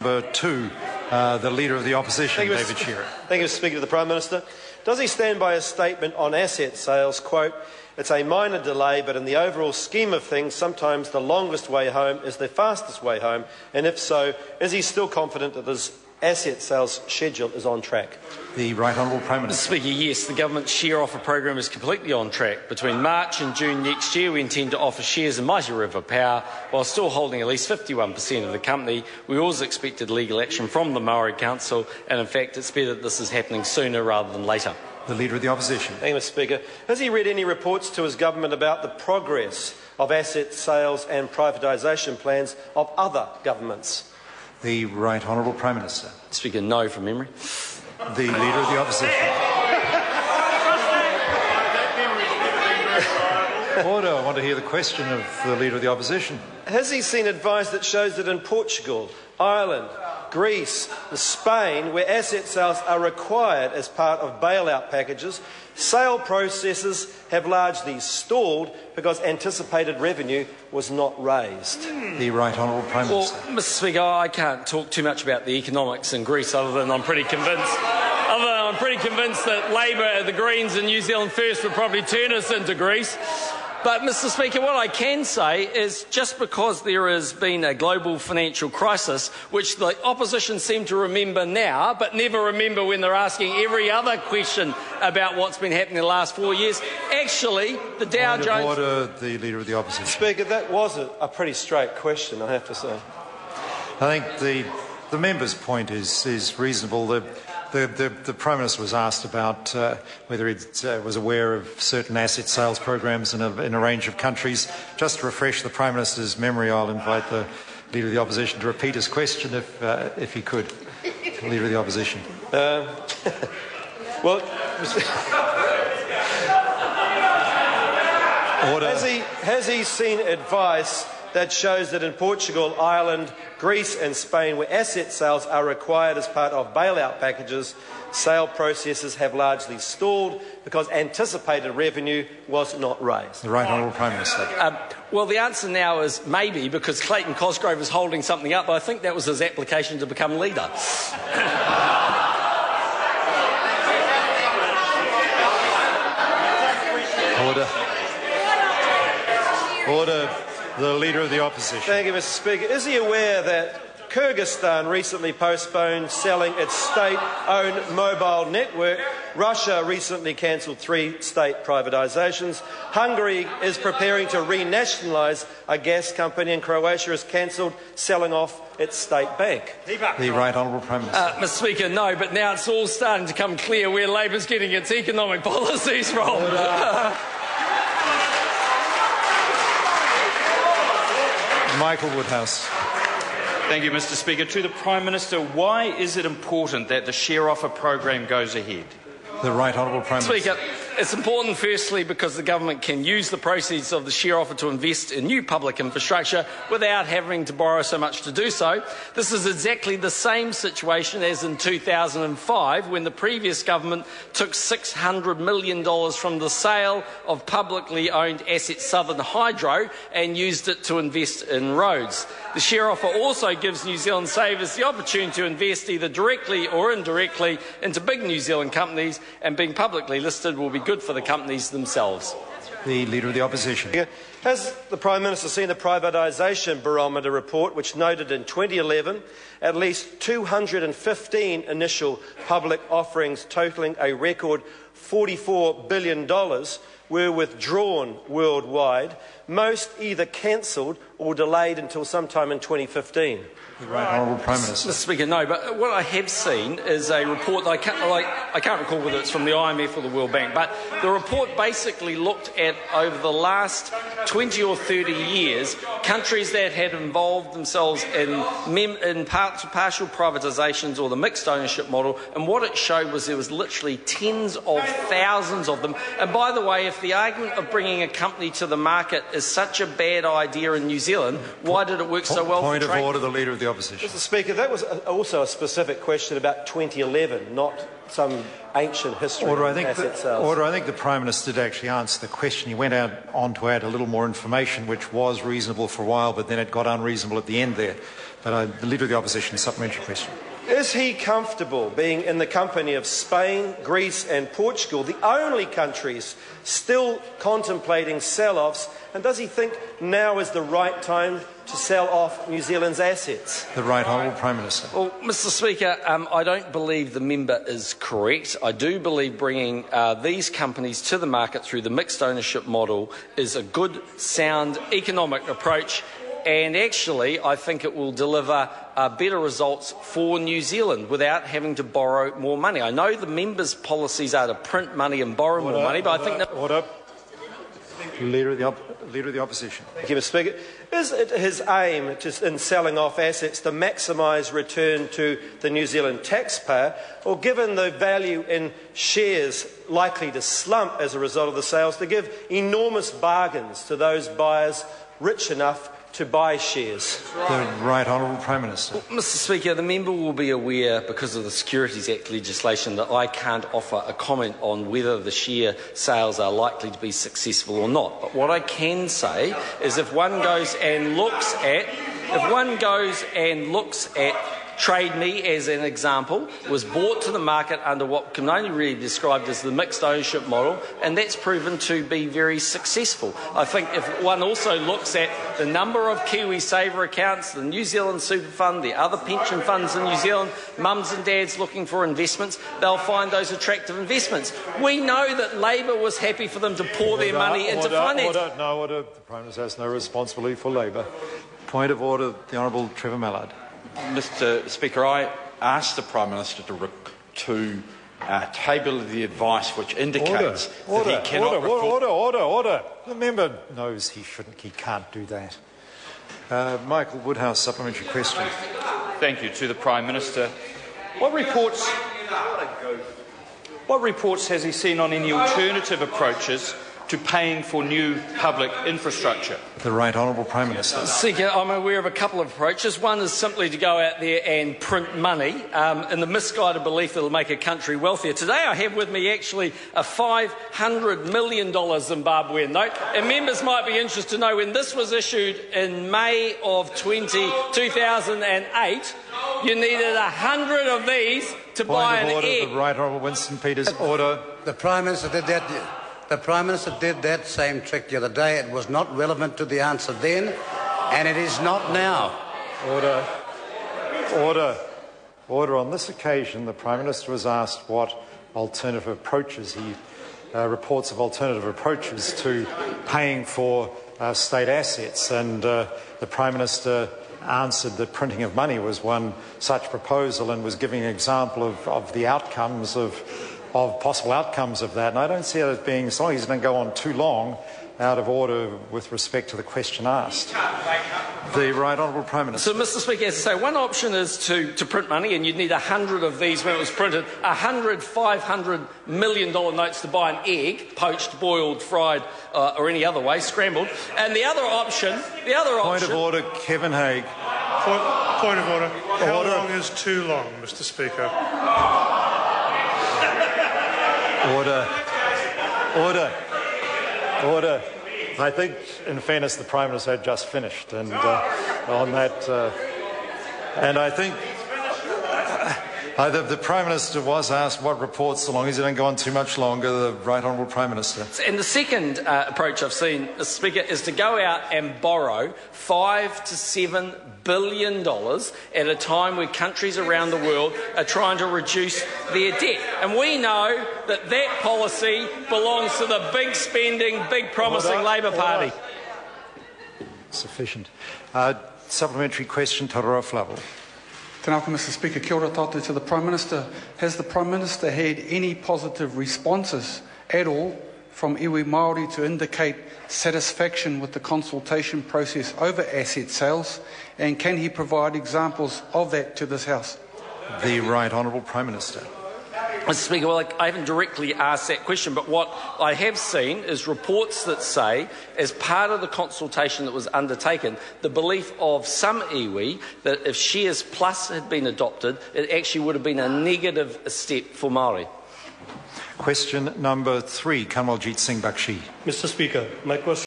Number 2, the Leader of the Opposition, David Shearer. Thank you, Mr. Speaker. To the Prime Minister. Does he stand by his statement on asset sales, quote, "It's a minor delay, but in the overall scheme of things, sometimes the longest way home is the fastest way home," and if so, is he still confident that his asset sales schedule is on track? The Right Honourable Prime Minister. Mr. Speaker, yes, the government's share offer program is completely on track. Between March and June next year, we intend to offer shares in Mighty River Power while still holding at least 51% of the company. We always expected legal action from the Maori Council, and in fact, it's better that this is happening sooner rather than later. The Leader of the Opposition. Thank you, Mr. Speaker. Has he read any reports to his government about the progress of asset sales and privatisation plans of other governments? The Right Honourable Prime Minister. Speaker, no from memory. The Leader of the Opposition. Order. I want to hear the question of the Leader of the Opposition. Has he seen advice that shows that in Portugal, Ireland, Greece and Spain, where asset sales are required as part of bailout packages, sale processes have largely stalled because anticipated revenue was not raised? The Right Honourable Prime Minister. Well, Mr. Speaker, I can't talk too much about the economics in Greece other than I'm pretty convinced that Labour, the Greens and New Zealand First would probably turn us into Greece. But, Mr. Speaker, what I can say is just because there has been a global financial crisis, which the opposition seem to remember now, but never remember when they're asking every other question about what's been happening in the last 4 years, actually, the Dow Jones... Order, the Leader of the Opposition. Speaker, that was a pretty straight question, I have to say. I think the member's point is reasonable. The Prime Minister was asked about whether he was aware of certain asset sales programs in a range of countries. Just to refresh the Prime Minister's memory, I'll invite the Leader of the Opposition to repeat his question if he could. The Leader of the Opposition. Well, Order. Has he seen advice that shows that in Portugal, Ireland, Greece and Spain, where asset sales are required as part of bailout packages, sale processes have largely stalled because anticipated revenue was not raised? The Right Honourable Prime Minister. Well, the answer now is maybe, because Clayton Cosgrove is holding something up, but I think that was his application to become leader. Order. Order. The Leader of the Opposition. Thank you, Mr. Speaker. Is he aware that Kyrgyzstan recently postponed selling its state-owned mobile network? Russia recently cancelled 3 state privatisations. Hungary is preparing to renationalise a gas company, and Croatia has cancelled selling off its state bank. The Right Honourable Prime Minister. Mr. Speaker, no, but now it's all starting to come clear where Labour's getting its economic policies from. Michael Woodhouse. Thank you, Mr. Speaker. To the Prime Minister, why is it important that the share offer program goes ahead? The Right Honourable Prime Minister. Speaker, it's important firstly because the government can use the proceeds of the share offer to invest in new public infrastructure without having to borrow so much to do so. This is exactly the same situation as in 2005 when the previous government took $600 million from the sale of publicly owned asset Southern Hydro and used it to invest in roads. The share offer also gives New Zealand savers the opportunity to invest either directly or indirectly into big New Zealand companies, and being publicly listed will be good for the companies themselves. The Leader of the Opposition. Has the Prime Minister seen the Privatisation Barometer report, which noted in 2011 at least 215 initial public offerings totalling a record $44 billion were withdrawn worldwide, most either cancelled or delayed until sometime in 2015? The Right Honourable Prime Minister. Mr. Speaker, no, but what I have seen is a report that I can't recall whether it's from the IMF or the World Bank, but the report basically looked at, over the last 20 or 30 years, countries that had involved themselves in partial privatisations or the mixed ownership model, and what it showed was there was literally tens of thousands of them. And by the way, if the argument of bringing a company to the market is such a bad idea in New Zealand, why did it work so well Point for of trade? order, the Leader of the Opposition. Mr. Speaker, that was also a specific question about 2011, not some ancient history Order, of asset sales. I think the Prime Minister did actually answer the question. He went on to add a little more information, which was reasonable for a while, but then it got unreasonable at the end there. But the Leader of the Opposition, supplementary question. Is he comfortable being in the company of Spain, Greece and Portugal, the only countries still contemplating sell-offs? And does he think now is the right time to sell off New Zealand's assets? The Right Honourable Prime Minister. Well, Mr. Speaker, I don't believe the member is correct. I do believe bringing these companies to the market through the mixed ownership model is a good, sound economic approach. And actually, I think it will deliver better results for New Zealand without having to borrow more money. I know the members' policies are to print money and borrow more money, but I think that... Order. Leader of the Opposition. Thank you, Mr. Speaker. Is it his aim in selling off assets to maximise return to the New Zealand taxpayer, or given the value in shares likely to slump as a result of the sales, to give enormous bargains to those buyers rich enough to buy shares? The Right Honourable Prime Minister. Well, Mr. Speaker, the member will be aware, because of the Securities Act legislation, that I can't offer a comment on whether the share sales are likely to be successful or not. But what I can say is if one goes and looks at Trade Me, as an example, was brought to the market under what can only really be described as the mixed ownership model, and that's proven to be very successful. I think if one also looks at the number of KiwiSaver accounts, the New Zealand Super Fund, the other pension funds in New Zealand, mums and dads looking for investments, they'll find those attractive investments. We know that Labour was happy for them to pour their money into finance. Order. The Prime Minister has no responsibility for Labour. Point of order, the Honourable Trevor Mallard. Mr. Speaker, I asked the Prime Minister to table the advice which indicates that he cannot... Order. The member knows he can't do that. Michael Woodhouse, supplementary question. Thank you. To the Prime Minister. What reports has he seen on any alternative approaches to paying for new public infrastructure? The Right Honourable Prime Minister. Speaker, I'm aware of a couple of approaches. One is simply to go out there and print money in the misguided belief that it'll make a country wealthier. Today I have with me actually a $500 million Zimbabwean note, and members might be interested to know when this was issued in May of 2008, you needed 100 of these to buy an egg. The Right Honourable Winston Peters. Order. The Prime Minister did that. The Prime Minister did that same trick the other day. It was not relevant to the answer then, and it is not now. Order. On this occasion, the Prime Minister was asked what alternative approaches reports of alternative approaches to paying for state assets, and the Prime Minister answered that printing of money was one such proposal and was giving an example of the outcomes of possible outcomes of that. And I don't see it as being, as long as it doesn't go on too long, out of order with respect to the question asked. The Right Honourable Prime Minister. So, Mr. Speaker, as I say, one option is to print money, and you'd need 100 of these when it was printed, 100 $500 million notes to buy an egg, poached, boiled, fried, or any other way, scrambled. And the other option... Point of order, Kevin Haig. Point of order. How long is too long, Mr. Speaker? Order. I think, in fairness, the Prime Minister had just finished, and on that, and I think the Prime Minister was asked what reports, so long as it don't go on too much longer, the Right Honourable Prime Minister. And the second approach I've seen, Mr. Speaker, is to go out and borrow $5 to $7 billion at a time where countries around the world are trying to reduce their debt. And we know that that policy belongs to the big spending, big promising Labour Party. Sufficient. Supplementary question, Tarawa Flavel. Tēnā koe, Mr. Speaker. Kia ora tātou to the Prime Minister. Has the Prime Minister had any positive responses at all from iwi Māori to indicate satisfaction with the consultation process over asset sales, and can he provide examples of that to this House? The Right Honourable Prime Minister. Mr. Speaker, well, I haven't directly asked that question, but what I have seen is reports that say, as part of the consultation that was undertaken, the belief of some iwi that if Shares Plus had been adopted, it actually would have been a negative step for Māori. Question number 3, Kanwaljit Singh Bakshi. Mr. Speaker, my question